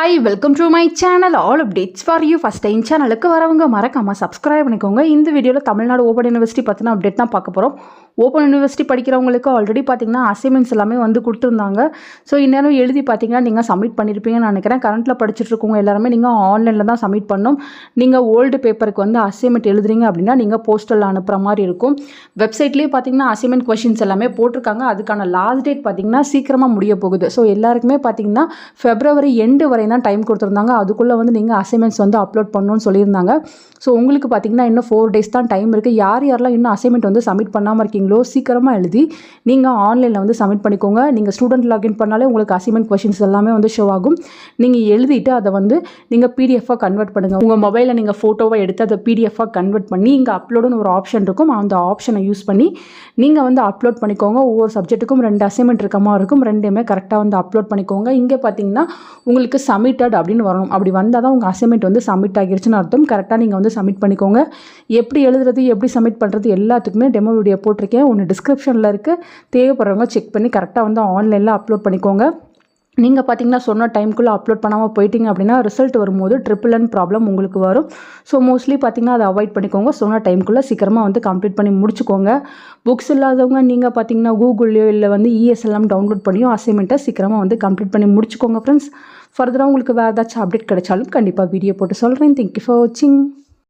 Hi welcome to my channel all updates for you. First time சேனலுக்கு வரவங்க மறக்காமல் subscribe பண்ணிக்கோங்க. இந்த வீடியோவில் தமிழ்நாடு ஓப்பன் யூனிவர்சிட்டி பற்றின அப்டேட் தான் பார்க்க போகிறோம். ஓப்பன் யூனிவர்சிட்டி படிக்கிறவங்களுக்கு ஆல்ரெடி பார்த்தீங்கன்னா அசைன்மெண்ட்ஸ் எல்லாமே வந்து கொடுத்துருந்தாங்க. ஸோ இந்நேரம் எழுதி பார்த்தீங்கன்னா நீங்கள் சப்மிட் பண்ணியிருப்பீங்கன்னு நினைக்கிறேன். கரண்ட்டில் படிச்சுட்டு இருக்கவங்க எல்லாருமே நீங்கள் ஆன்லைனில் தான் சப்மிட் பண்ணணும். நீங்கள் ஓல்டு பேப்பருக்கு வந்து அசைன்மெண்ட் எழுதுறீங்க அப்படின்னா நீங்கள் போஸ்டலில் அனுப்புகிற மாதிரி இருக்கும். வெப்சைட்லேயே பார்த்தீங்கன்னா அசைன்மெண்ட் கொஷின்ஸ் எல்லாமே போட்டிருக்காங்க. அதுக்கான லாஸ்ட் டேட் பார்த்தீங்கன்னா சீக்கிரமாக முடிய போகுது. ஸோ எல்லாருக்குமே பார்த்தீங்கன்னா February எண்டு வரை தான் டைம் கொடுத்துருந்தாங்க. அதுக்குள்ளே வந்து நீங்கள் அசைன்மெண்ட்ஸ் வந்து அப்லோட் பண்ணணும்னு சொல்லியிருந்தாங்க. ஸோ உங்களுக்கு பார்த்தீங்கன்னா இன்னும் 4 days தான் டைம் இருக்குது. யாரெல்லாம் இன்னும் அசைன்மெண்ட் வந்து சப்மிட் பண்ணாமல் இருக்கீங்களோ சீக்கிரமாக எழுதி நீங்கள் ஆன்லைனில் வந்து சப்மிட் பண்ணிக்கோங்க. நீங்கள் ஸ்டூடெண்ட் லாகின் பண்ணாலே உங்களுக்கு அசைன்மெண்ட் கொஷின்ஸ் எல்லாமே வந்து ஷோ ஆகும். நீங்கள் எழுதிட்டு அதை வந்து நீங்கள் பிடிஎஃபாக கன்வெர்ட் பண்ணுங்கள். உங்கள் மொபைலில் நீங்கள் ஃபோட்டோவை எடுத்து அதை பிடிஎஃபாக கன்வெர்ட் பண்ணி இங்கே அப்லோடுன்னு ஒரு ஆப்ஷன் இருக்கும். அந்த ஆப்ஷனை யூஸ் பண்ணி நீங்கள் வந்து அப்லோட் பண்ணிக்கோங்க. ஒவ்வொரு சப்ஜெக்ட்டுக்கும் 2 அசைன்மெண்ட் இருக்க மாதிரி இருக்கும். 2மே கரெக்டாக வந்து அப்லோட் பண்ணிக்கோங்க. இங்கே பார்த்தீங்கன்னா உங்களுக்கு சப்மிட்டட் அப்படின்னு வரணும். அப்படி வந்தால் தான் உங்கள் அசைன்மெண்ட் வந்து சப்மிட் ஆகிருச்சுன்னு அர்த்தம். கரெக்டாக நீங்கள் வந்து சப்மிட் பண்ணிக்கோங்க. எப்படி எழுதுறது எப்படி சப்மிட் பண்ணுறது எல்லாத்துக்குமே டெமோ வீடியோ போட்டிருக்கேன். ஒன்று டிஸ்கிரிப்ஷனில் இருக்குது. தேவைப்படுறவங்க செக் பண்ணி கரெக்டாக வந்து ஆன்லைனில் அப்லோட் பண்ணிக்கோங்க. நீங்கள் பார்த்தீங்கன்னா சொன்ன டைமுக்குள்ளே அப்லோட் பண்ணாமல் போயிட்டீங்க அப்படின்னா ரிசல்ட் வரும்போது NNN ப்ராப்ளம் உங்களுக்கு வரும். ஸோ மோஸ்ட்லி பார்த்தீங்கன்னா அதை அவாய்ட் பண்ணிக்கோங்க. சொன்ன டைமுக்குள்ளே சீக்கிரமாக வந்து கம்ப்ளீட் பண்ணி முடிச்சுக்கோங்க. புக்ஸ் இல்லாதவங்க நீங்கள் பார்த்தீங்கன்னா கூகுள்லையோ இல்லை வந்து ESLM டவுன்லோட் பண்ணியும் அசைன்மெண்ட்டை சீக்கிரமாக வந்து கம்ப்ளீட் பண்ணி முடிச்சுக்கோங்க ஃப்ரெண்ட்ஸ். ஃபர்தராக உங்களுக்கு வேறு ஏதாச்சும் அப்டேட் கிடைச்சாலும் கண்டிப்பாக வீடியோ போட்டு சொல்கிறேன். தேங்க்யூ ஃபார் வாட்சிங்.